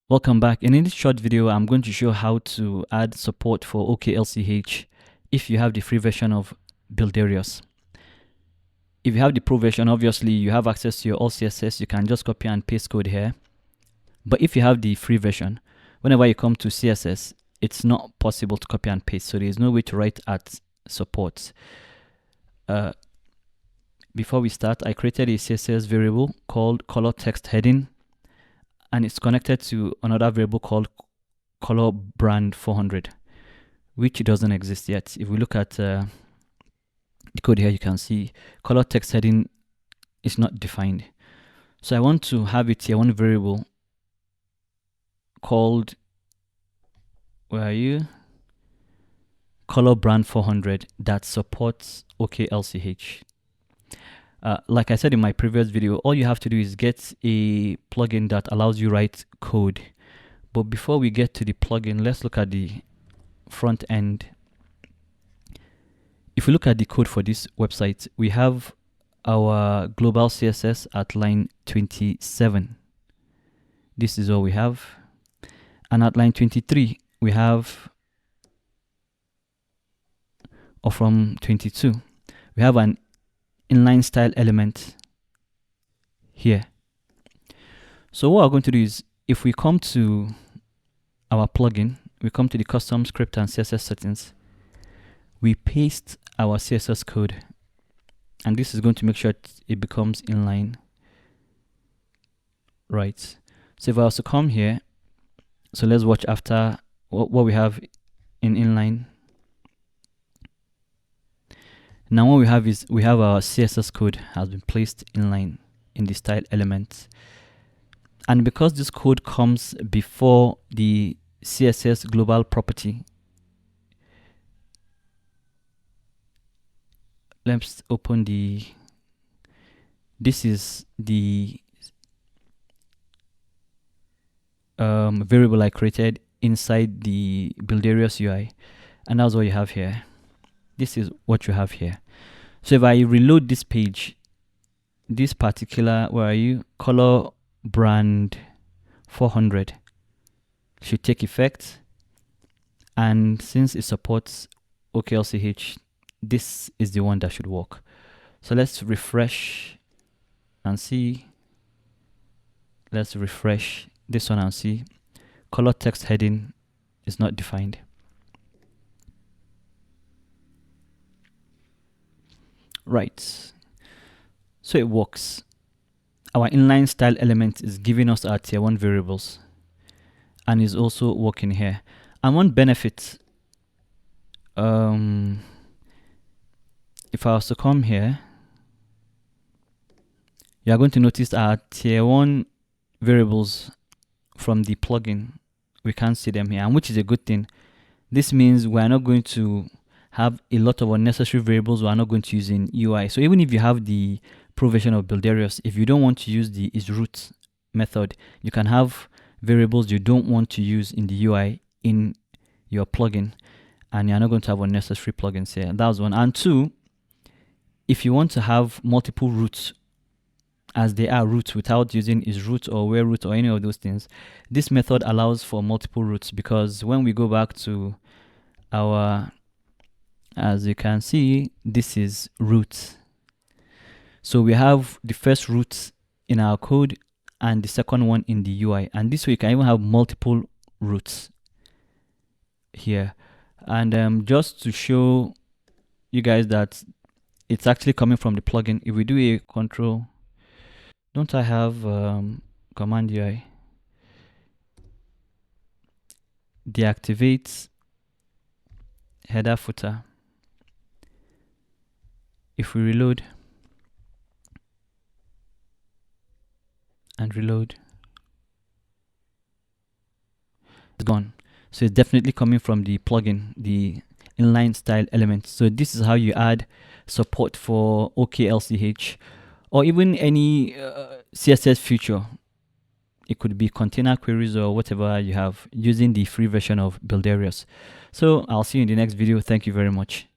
Welcome back, and in this short video I'm going to show how to add support for OKLCH if you have the free version of Builderius. If you have the pro version, obviously you have access to your all CSS. You can just copy and paste code here. But if you have the free version, whenever you come to CSS, it's not possible to copy and paste, so there is no way to write at support. Before we start, I created a CSS variable called color text heading, and it's connected to another variable called color brand 400, which doesn't exist yet. If we look at the code here, you can see color text heading is not defined. So I want to have a tier 1 variable called, where are you? Color brand 400 that supports OKLCH. Like I said in my previous video, all you have to do is get a plugin that allows you write code. But before we get to the plugin, let's look at the front end. If we look at the code for this website, we have our global CSS at line 27. This is all we have. And at line 23, we have, or from 22, we have an inline style element here. So what we're going to do is, if we come to our plugin, we come to the custom script and CSS settings, we paste our CSS code, and this is going to make sure it becomes inline. Right. So if I was to come here, so let's watch after what we have in inline. Now what we have is, we have our CSS code has been placed inline in the style element. And because this code comes before the CSS global property, let's open this is the variable I created inside the Builderius UI, and that's what you have here. This is what you have here. So if I reload this page, this particular, where are you, color brand 400 should take effect. And since it supports OKLCH, this is the one that should work. So let's refresh and see. Let's refresh this one and see. Color text heading is not defined. Right, so it works. Our inline style element is giving us our tier 1 variables and is also working here. And one benefit, if I was to come here, you are going to notice our tier 1 variables from the plugin. We can't see them here, and which is a good thing. This means we are not going to have a lot of unnecessary variables we are not going to use in UI. So even if you have the pro version of Builderius, if you don't want to use the isRoot method, you can have variables you don't want to use in the UI in your plugin, and you're not going to have unnecessary plugins here. That's one. And two, if you want to have multiple roots, as they are roots, without using isRoot or whereroot or any of those things, this method allows for multiple roots, because when we go back to our, as you can see, this is root. So we have the first root in our code and the second one in the UI. And this way you can even have multiple roots here. And just to show you guys that it's actually coming from the plugin, if we do a control, don't I have command UI? Deactivate header footer. If we reload and reload, it's gone. So it's definitely coming from the plugin, the inline style element. So this is how you add support for OKLCH or even any CSS feature. It could be container queries or whatever you have, using the free version of Builderius. So I'll see you in the next video. Thank you very much.